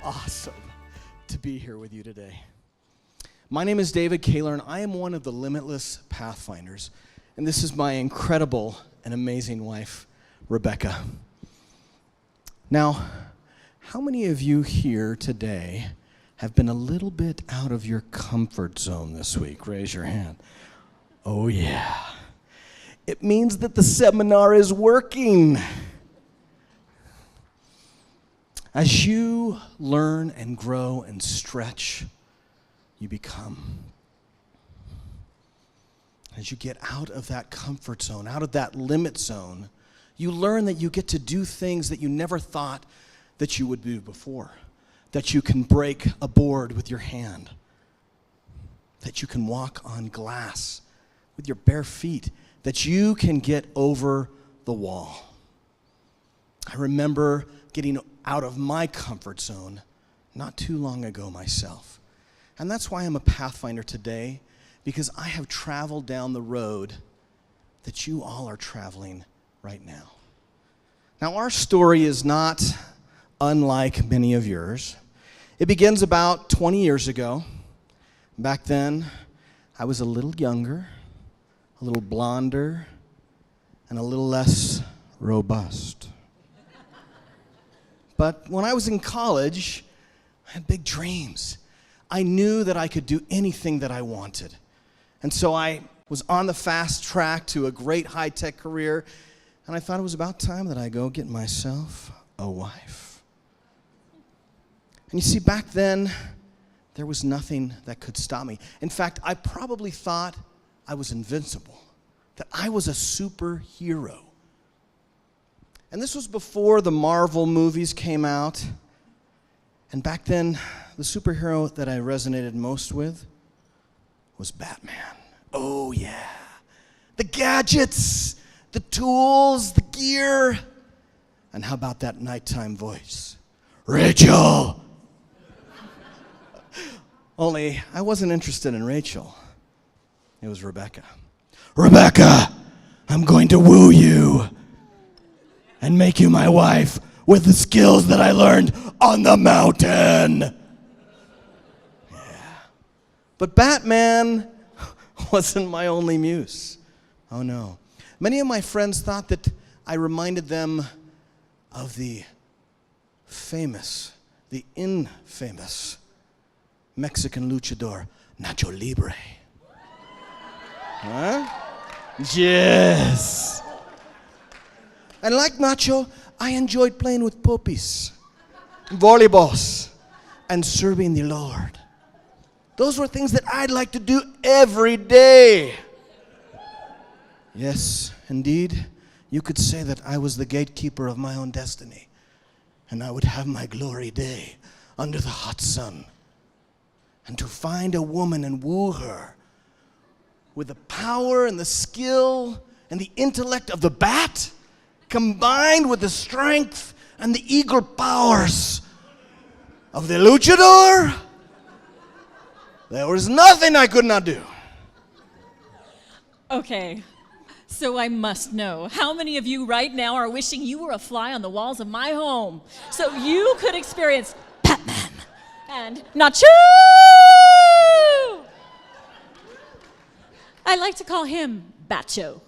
awesome to be here with you today. My name is David Kaylor, and I am one of the Limitless Pathfinders. And this is my incredible and amazing wife, Rebekah. Now, how many of you here today have been a little bit out of your comfort zone this week? Raise your hand. Oh, yeah. It means that the seminar is working. As you learn and grow and stretch, you become. As you get out of that comfort zone, out of that limit zone, you learn that you get to do things that you never thought that you would do before. That you can break a board with your hand. That you can walk on glass with your bare feet. That you can get over the wall. I remember getting out of my comfort zone not too long ago myself. And that's why I'm a Pathfinder today, because I have traveled down the road that you all are traveling right now. Now, our story is not unlike many of yours. It begins about 20 years ago. Back then, I was a little younger, a little blonder, and a little less robust. But when I was in college, I had big dreams. I knew that I could do anything that I wanted. And so I was on the fast track to a great high-tech career, and I thought it was about time that I go get myself a wife. And you see, back then, there was nothing that could stop me. In fact, I probably thought I was invincible, that I was a superhero. And this was before the Marvel movies came out. And back then, the superhero that I resonated most with was Batman. Oh, yeah. The gadgets, the tools, the gear. And how about that nighttime voice? Rachel! Only I wasn't interested in Rachel. It was Rebekah. Rebekah, I'm going to woo you and make you my wife with the skills that I learned on the mountain. Yeah. But Batman wasn't my only muse. Oh, no. Many of my friends thought that I reminded them of the famous, the infamous Mexican luchador, Nacho Libre. Huh? Yes. And like Nacho, I enjoyed playing with puppies, volleyballs, and serving the Lord. Those were things that I'd like to do every day. Yes, indeed, you could say that I was the gatekeeper of my own destiny, and I would have my glory day under the hot sun. And to find a woman and woo her with the power and the skill and the intellect of the bat, combined with the strength and the eagle powers of the luchador, there was nothing I could not do. Okay, so I must know, how many of you right now are wishing you were a fly on the walls of my home so you could experience Batman and Nacho? I like to call him Batcho.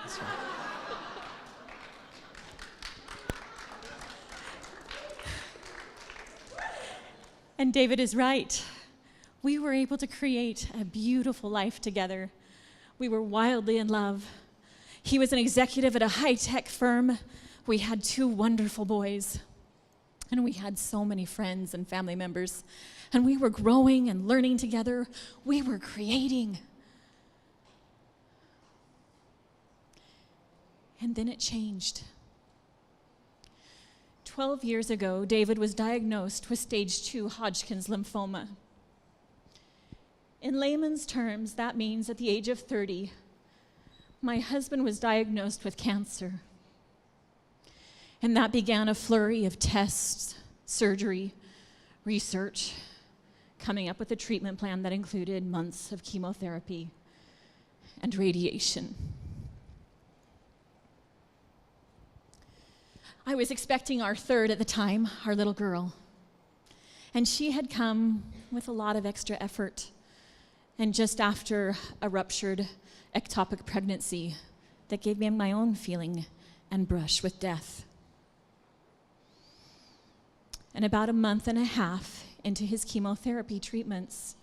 That's right. And David is right. We were able to create a beautiful life together. We were wildly in love. He was an executive at a high-tech firm. We had 2 wonderful boys. And we had so many friends and family members. And we were growing and learning together. We were creating. And then it changed. 12 years ago, David was diagnosed with stage 2 Hodgkin's lymphoma. In layman's terms, that means at the age of 30, my husband was diagnosed with cancer. And that began a flurry of tests, surgery, research, coming up with a treatment plan that included months of chemotherapy and radiation. I was expecting our third at the time, our little girl. And she had come with a lot of extra effort. And just after a ruptured ectopic pregnancy that gave me my own feeling and brush with death. And about a month and a half into his chemotherapy treatments,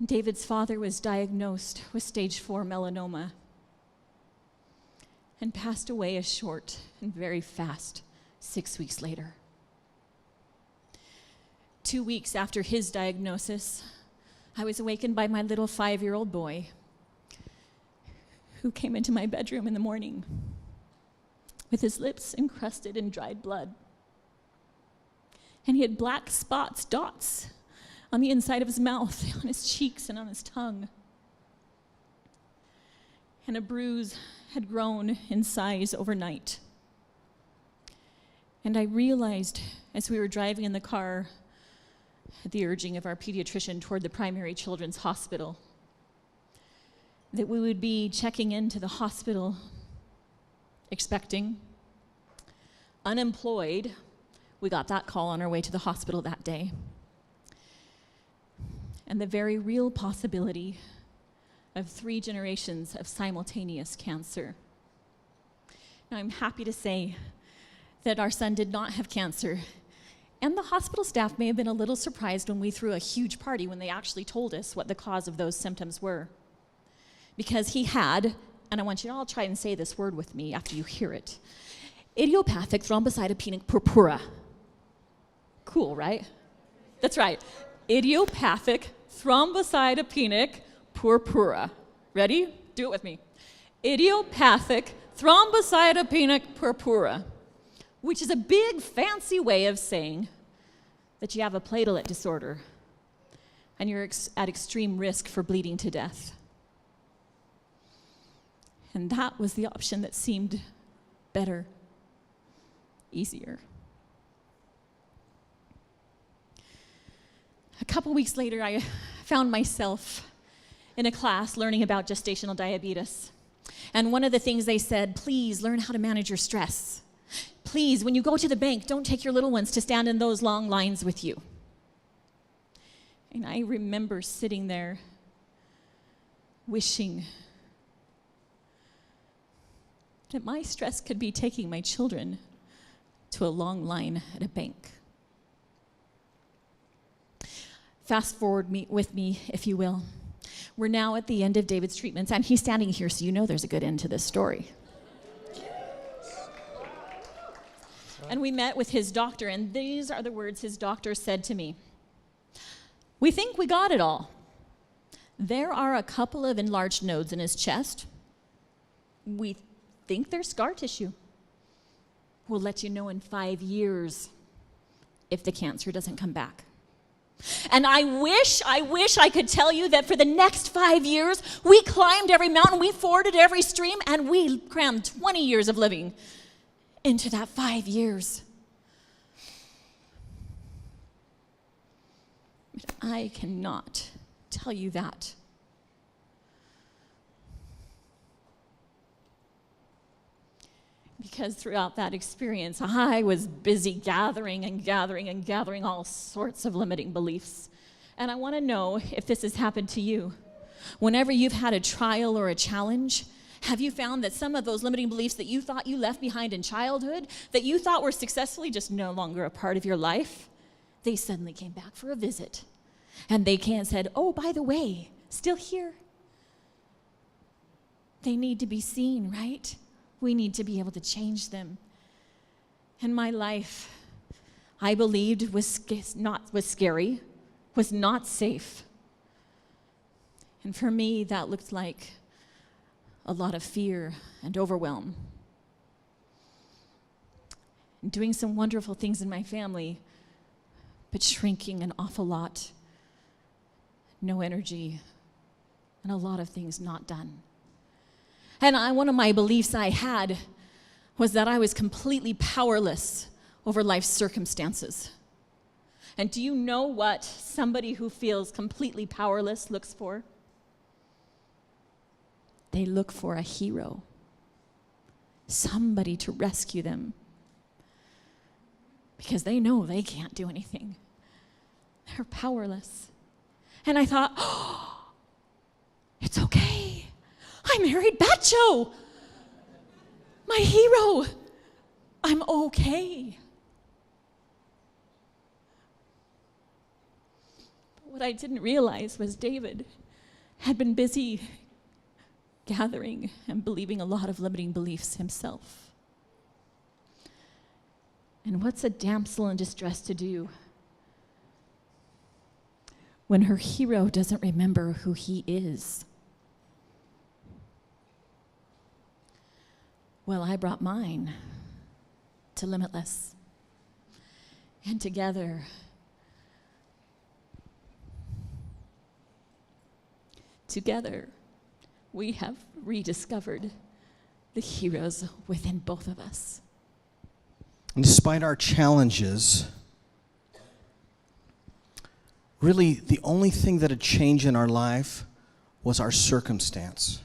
David's father was diagnosed with stage 4 melanoma and passed away a short and very fast 6 weeks later. 2 weeks after his diagnosis, I was awakened by my little 5-year-old boy who came into my bedroom in the morning with his lips encrusted in dried blood. And he had black spots, dots, on the inside of his mouth, on his cheeks, and on his tongue. And a bruise had grown in size overnight. And I realized as we were driving in the car, at the urging of our pediatrician toward the primary children's hospital, that we would be checking into the hospital expecting, unemployed. We got that call on our way to the hospital that day. And the very real possibility of 3 generations of simultaneous cancer. Now, I'm happy to say that our son did not have cancer. And the hospital staff may have been a little surprised when we threw a huge party when they actually told us what the cause of those symptoms were. Because he had, and I want you to all try and say this word with me after you hear it, idiopathic thrombocytopenic purpura. Cool, right? That's right. Idiopathic thrombocytopenic purpura. Ready? Do it with me. Idiopathic thrombocytopenic purpura, which is a big fancy way of saying that you have a platelet disorder and you're at extreme risk for bleeding to death. And that was the option that seemed better, easier. A couple weeks later, I found myself in a class learning about gestational diabetes. And one of the things they said, please learn how to manage your stress. Please, when you go to the bank, don't take your little ones to stand in those long lines with you. And I remember sitting there wishing that my stress could be taking my children to a long line at a bank. Fast forward with me, if you will. We're now at the end of David's treatments, and he's standing here, so you know there's a good end to this story. And we met with his doctor, and these are the words his doctor said to me. We think we got it all. There are a couple of enlarged nodes in his chest. We think they're scar tissue. We'll let you know in 5 years if the cancer doesn't come back. And I wish I could tell you that for the next 5 years, we climbed every mountain, we forded every stream, and we crammed 20 years of living into that 5 years. But I cannot tell you that. Because throughout that experience, I was busy gathering all sorts of limiting beliefs. And I want to know if this has happened to you. Whenever you've had a trial or a challenge, have you found that some of those limiting beliefs that you thought you left behind in childhood, that you thought were successfully just no longer a part of your life, they suddenly came back for a visit. And they said, oh, by the way, still here. They need to be seen, right? We need to be able to change them. And my life, I believed, was scary, was not safe. And for me, that looked like a lot of fear and overwhelm. And doing some wonderful things in my family, but shrinking an awful lot. No energy, and a lot of things not done. And one of my beliefs I had was that I was completely powerless over life's circumstances. And do you know what somebody who feels completely powerless looks for? They look for a hero, somebody to rescue them, because they know they can't do anything. or powerless. And I thought, oh, it's okay. I married Bacho, my hero. I'm okay. But what I didn't realize was David had been busy gathering and believing a lot of limiting beliefs himself. And what's a damsel in distress to do when her hero doesn't remember who he is? Well, I brought mine to Limitless. And together, we have rediscovered the heroes within both of us. And despite our challenges, really the only thing that had changed in our life was our circumstance.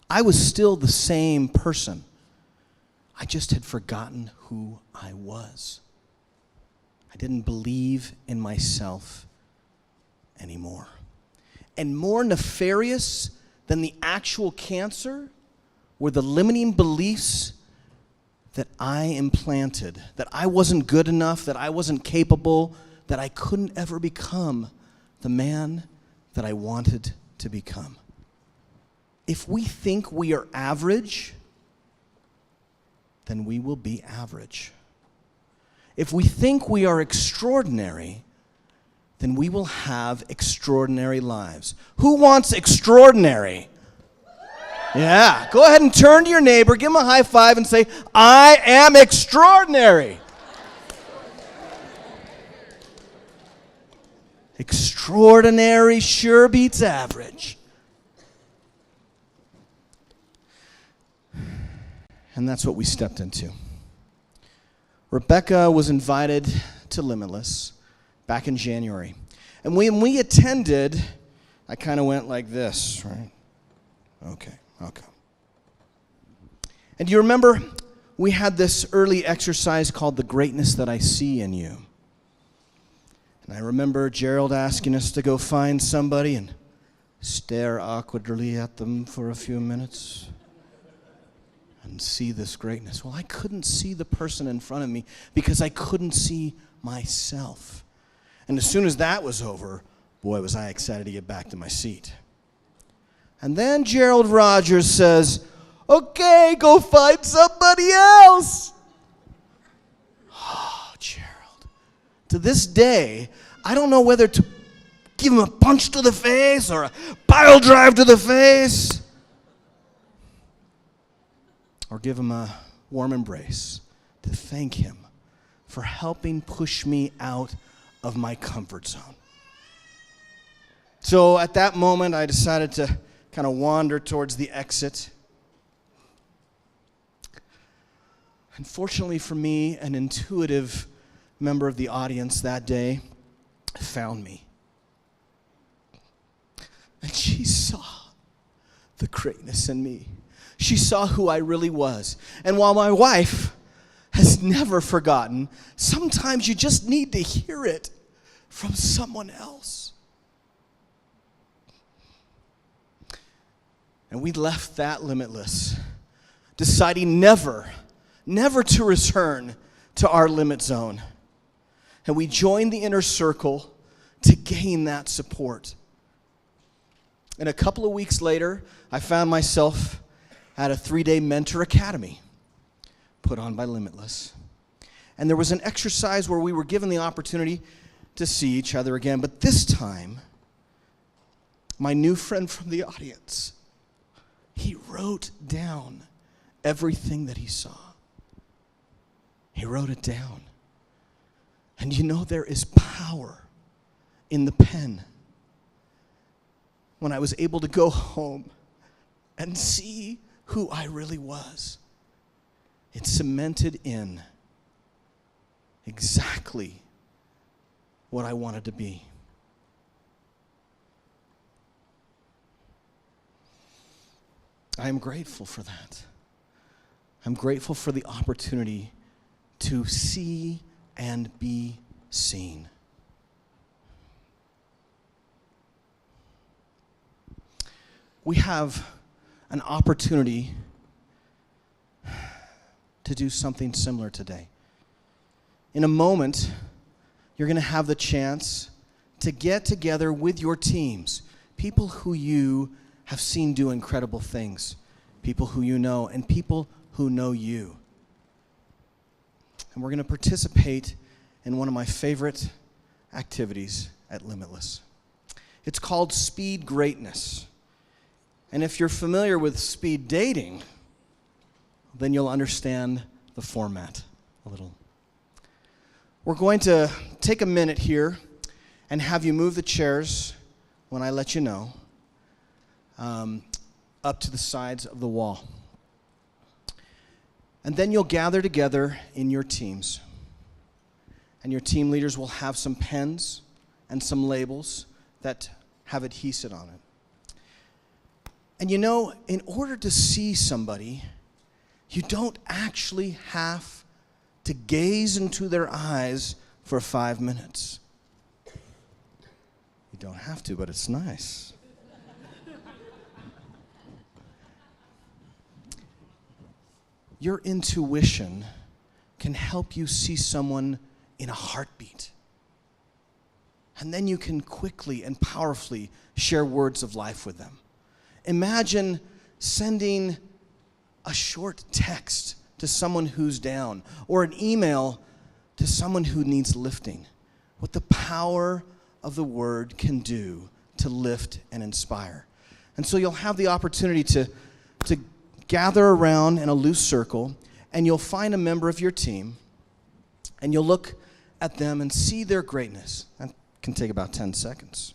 I was still the same person. I just had forgotten who I was. I didn't believe in myself anymore. And more nefarious than the actual cancer were the limiting beliefs that I implanted, that I wasn't good enough, that I wasn't capable, that I couldn't ever become the man that I wanted to become. If we think we are average, then we will be average. If we think we are extraordinary, then we will have extraordinary lives. Who wants extraordinary? Yeah, go ahead and turn to your neighbor, give him a high five and say, I am extraordinary. Extraordinary sure beats average. And that's what we stepped into. Rebekah was invited to Limitless back in January. And when we attended, I kind of went like this, right? Okay. And you remember, we had this early exercise called The Greatness That I See in You. And I remember Gerald asking us to go find somebody and stare awkwardly at them for a few minutes and see this greatness. Well, I couldn't see the person in front of me because I couldn't see myself. And as soon as that was over, boy, was I excited to get back to my seat. And then Gerald Rogers says, okay, go find somebody else. Oh, Gerald. To this day, I don't know whether to give him a punch to the face or a pile drive to the face or give him a warm embrace to thank him for helping push me out of my comfort zone. So at that moment, I decided to kind of wander towards the exit. Unfortunately for me, an intuitive member of the audience that day found me. And she saw the greatness in me. She saw who I really was. And while my wife has never forgotten, sometimes you just need to hear it from someone else. And we left that Limitless, deciding never to return to our limit zone. And we joined the inner circle to gain that support. And a couple of weeks later, I found myself at a 3-day mentor academy put on by Limitless. And there was an exercise where we were given the opportunity to see each other again. But this time, my new friend from the audience, he wrote down everything that he saw. He wrote it down. And you know, there is power in the pen. When I was able to go home and see who I really was, it cemented in exactly what I wanted to be. I am grateful for that. I'm grateful for the opportunity to see and be seen. we have an opportunity to do something similar today. In a moment, you're going to have the chance to get together with your teams, people who you have seen do incredible things, people who you know, and people who know you. And we're going to participate in one of my favorite activities at Limitless. It's called Speed Greatness. And if you're familiar with speed dating, then you'll understand the format a little. We're going to take a minute here and have you move the chairs when I let you know, up to the sides of the wall. And then you'll gather together in your teams. And your team leaders will have some pens and some labels that have adhesive on it. And you know, in order to see somebody, you don't actually have to gaze into their eyes for 5 minutes. You don't have to, but it's nice. Your intuition can help you see someone in a heartbeat. And then you can quickly and powerfully share words of life with them. Imagine sending a short text to someone who's down, or an email to someone who needs lifting. What the power of the word can do to lift and inspire. And so you'll have the opportunity to gather around in a loose circle, and you'll find a member of your team, and you'll look at them and see their greatness. That can take about 10 seconds.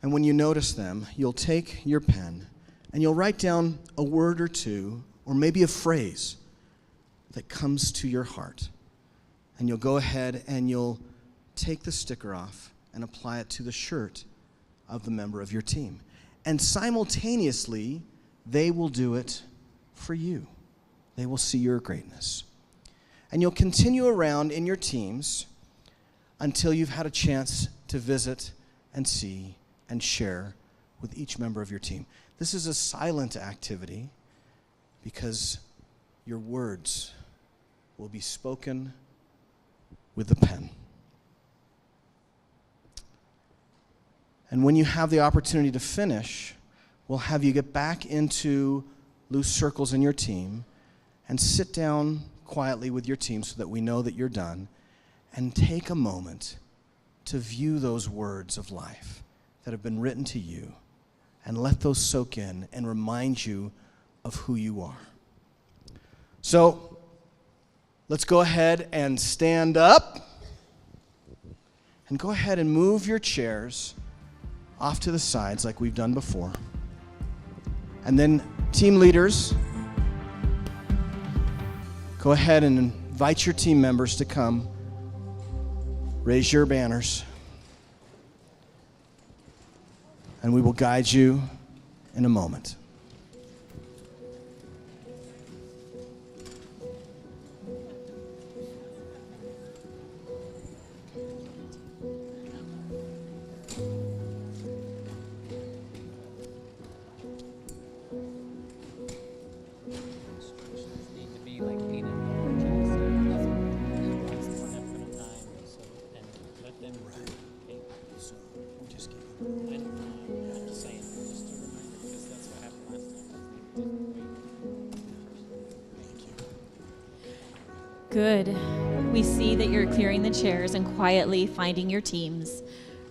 And when you notice them, you'll take your pen and you'll write down a word or two, or maybe a phrase that comes to your heart. And you'll go ahead and you'll take the sticker off and apply it to the shirt of the member of your team. And simultaneously, they will do it for you. They will see your greatness. And you'll continue around in your teams until you've had a chance to visit and see and share with each member of your team. This is a silent activity because your words will be spoken with the pen. And when you have the opportunity to finish, we'll have you get back into loose circles in your team and sit down quietly with your team so that we know that you're done, and take a moment to view those words of life that have been written to you, and let those soak in and remind you of who you are. So let's go ahead and stand up, and go ahead and move your chairs off to the sides like we've done before. And then team leaders, go ahead and invite your team members to come. Raise your banners. And we will guide you in a moment. Good. We see that you're clearing the chairs and quietly finding your teams.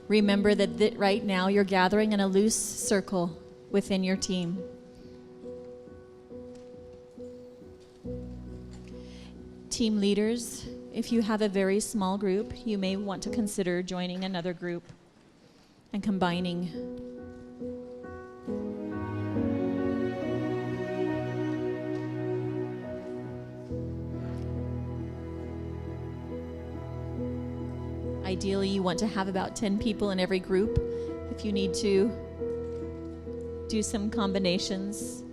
Remember that right now you're gathering in a loose circle within your team. Team leaders, if you have a very small group, you may want to consider joining another group and combining. Ideally, you want to have about 10 people in every group. If you need to do some combinations,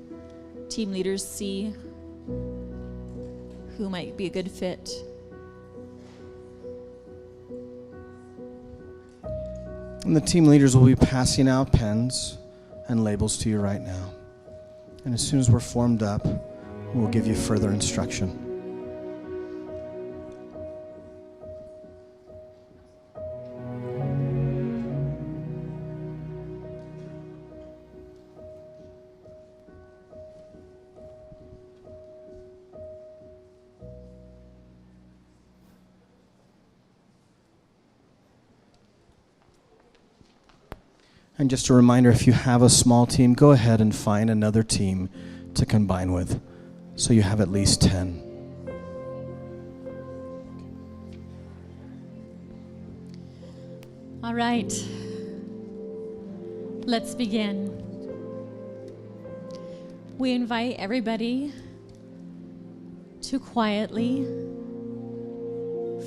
team leaders see who might be a good fit. And the team leaders will be passing out pens and labels to you right now. And as soon as we're formed up, we'll give you further instruction. And just a reminder, if you have a small team, go ahead and find another team to combine with, so you have at least 10. All right. Let's begin. We invite everybody to quietly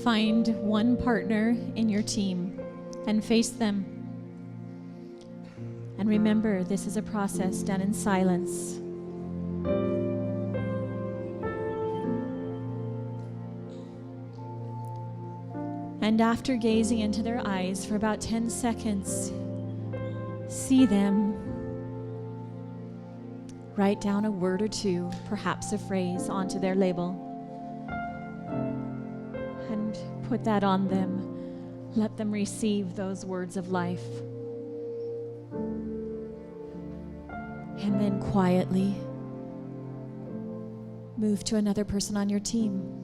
find one partner in your team and face them. And remember, this is a process done in silence. And after gazing into their eyes for about 10 seconds, see them. Write down a word or two, perhaps a phrase, onto their label. And put that on them. Let them receive those words of life. And then quietly move to another person on your team.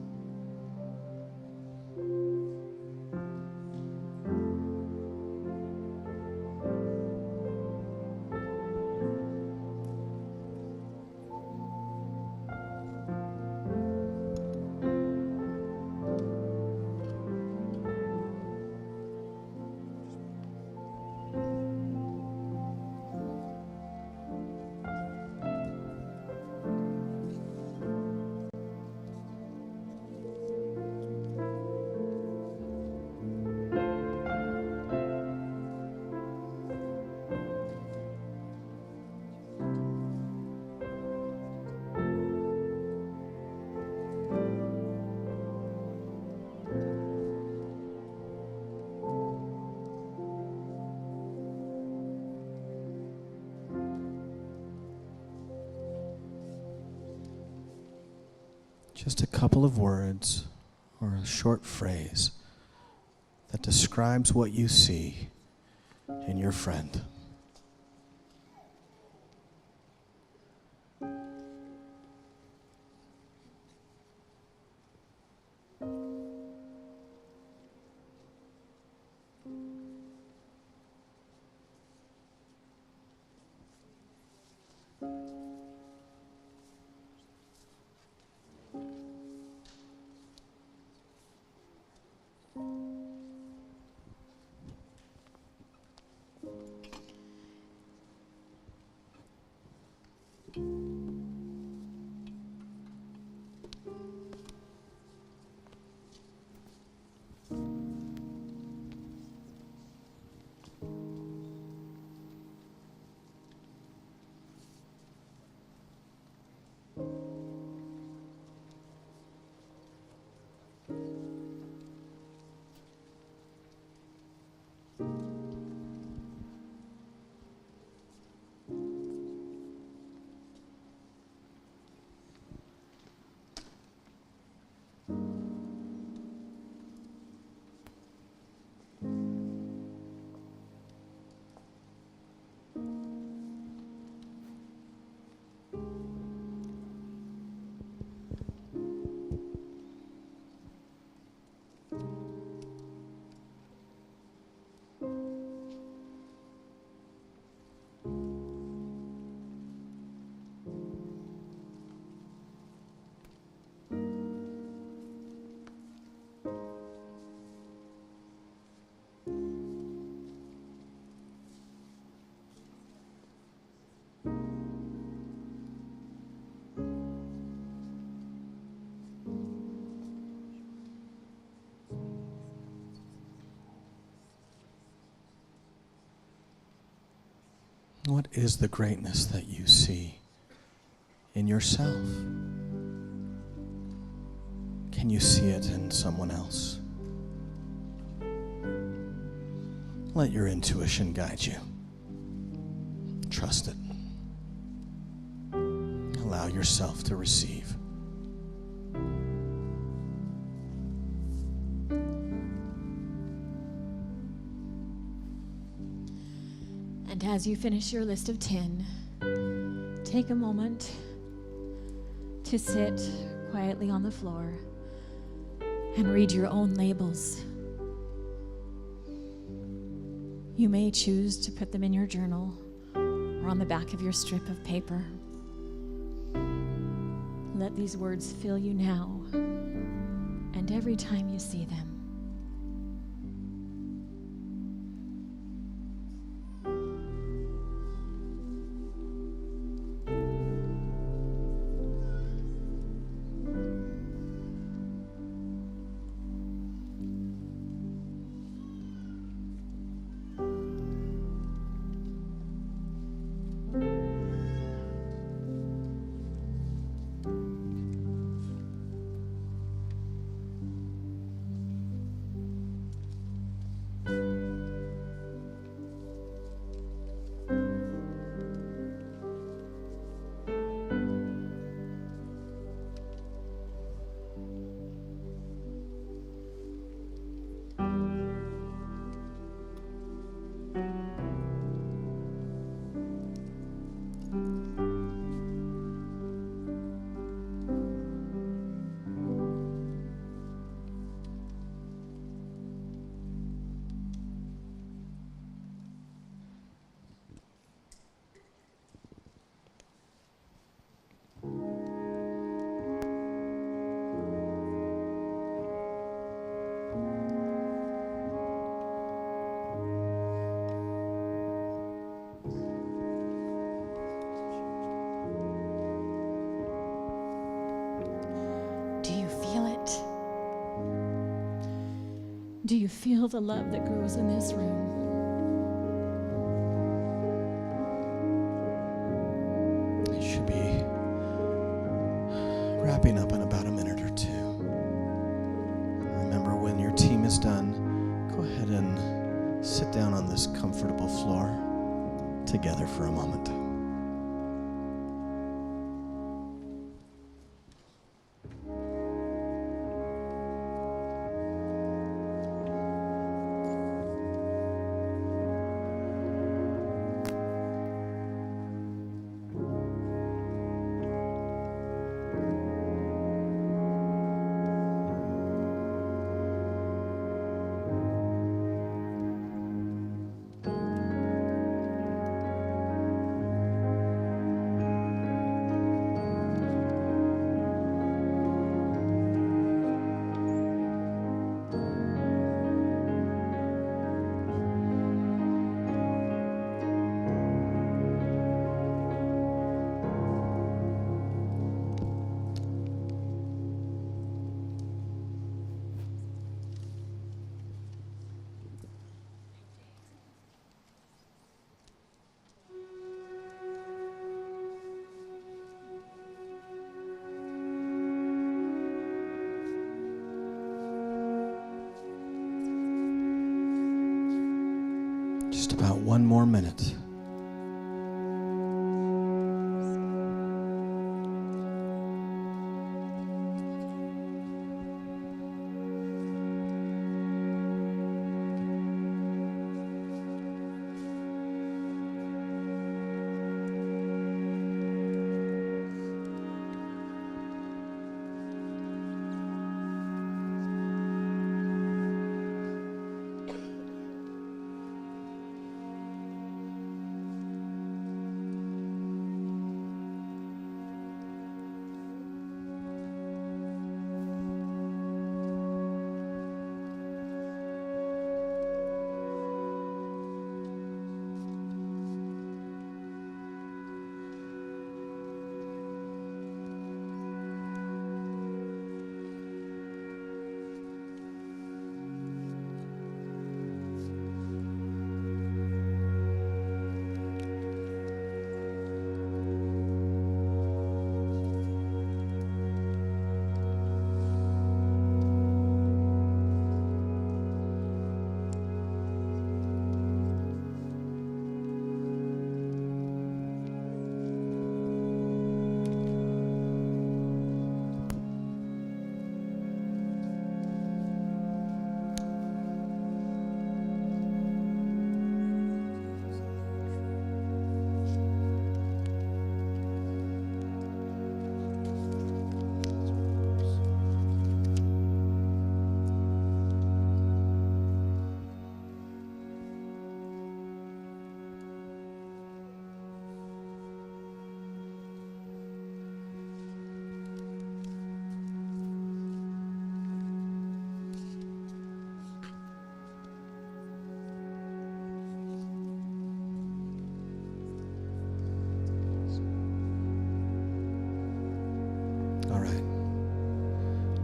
Just a couple of words or a short phrase that describes what you see in your friend. What is the greatness that you see in yourself? Can you see it in someone else? Let your intuition guide you. Trust it. Allow yourself to receive. And as you finish your list of 10, take a moment to sit quietly on the floor and read your own labels. You may choose to put them in your journal or on the back of your strip of paper. Let these words fill you now and every time you see them. Do you feel the love that grows in this room? It should be wrapping up in about a minute or two. Remember, when your team is done, go ahead and sit down on this comfortable floor together for a moment. Just about one more minute.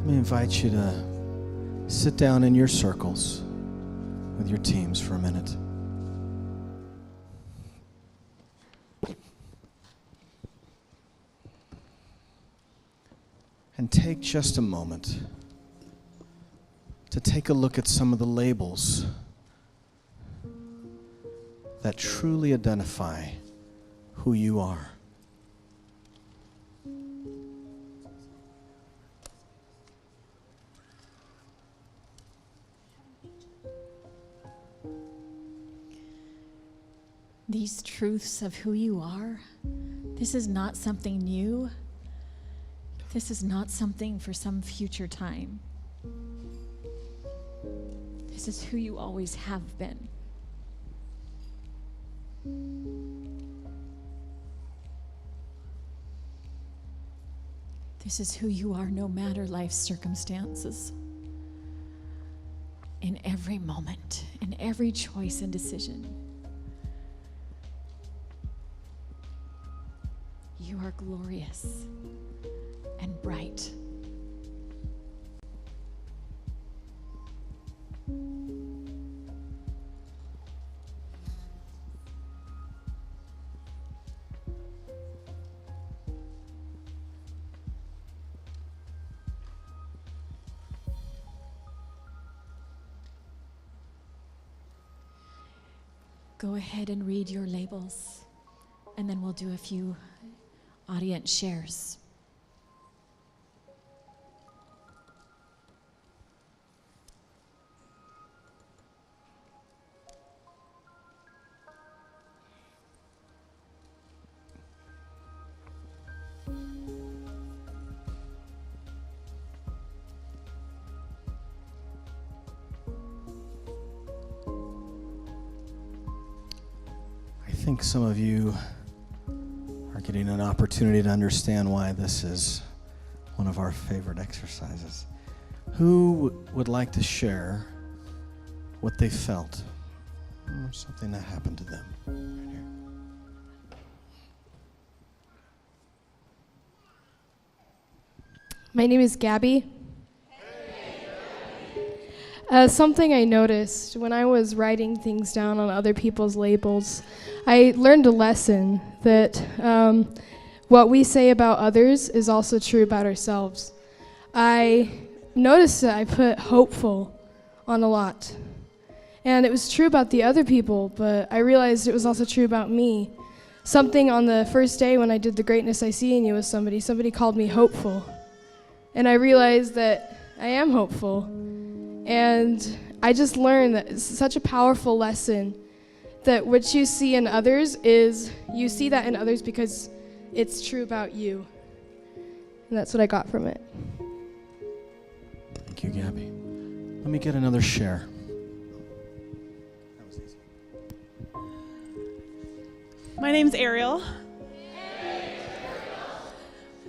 Let me invite you to sit down in your circles with your teams for a minute. And take just a moment to take a look at some of the labels that truly identify who you are. These truths of who you are, this is not something new. This is not something for some future time. This is who you always have been. This is who you are no matter life's circumstances. In every moment, in every choice and decision. You are glorious and bright. Go ahead and read your labels, and then we'll do a few audience shares. I think some of you are getting an opportunity to understand why this is one of our favorite exercises. Who would like to share what they felt or something that happened to them? Right here. My name is Gabby. Something I noticed when I was writing things down on other people's labels, I learned a lesson that what we say about others is also true about ourselves. I noticed that I put hopeful on a lot. And it was true about the other people, but I realized it was also true about me. Something on the first day when I did the Greatness I See in You with somebody called me hopeful. And I realized that I am hopeful. And I just learned that it's such a powerful lesson that what you see in others is, you see that in others because it's true about you. And that's what I got from it. Thank you, Gabby. Let me get another share. That was easy. My name's Ariel.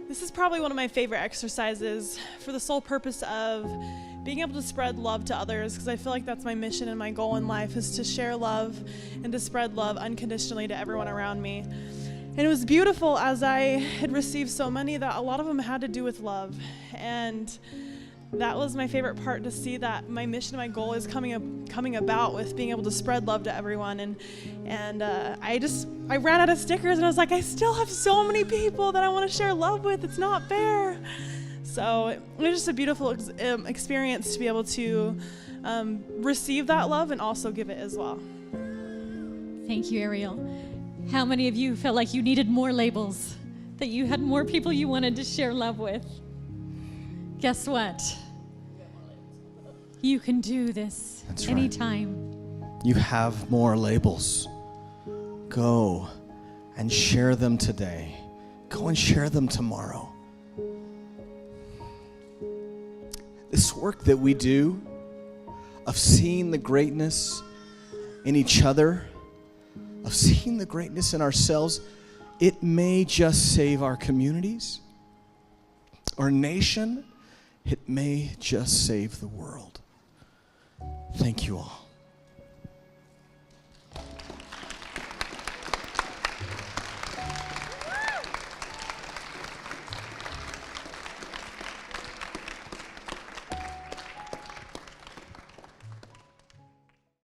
This is probably one of my favorite exercises for the sole purpose of being able to spread love to others, because I feel like that's my mission and my goal in life, is to share love and to spread love unconditionally to everyone around me. And it was beautiful as I had received so many that a lot of them had to do with love. And that was my favorite part, to see that my mission and my goal is coming about with being able to spread love to everyone. And I ran out of stickers, and I was like, I still have so many people that I want to share love with. It's not fair. So it was just a beautiful experience to be able to receive that love and also give it as well. Thank you, Ariel. How many of you felt like you needed more labels, that you had more people you wanted to share love with? Guess what? You can do this. That's right. Anytime. You have more labels. Go and share them today. Go and share them tomorrow. This work that we do of seeing the greatness in each other, of seeing the greatness in ourselves, it may just save our communities, our nation. It may just save the world. Thank you all.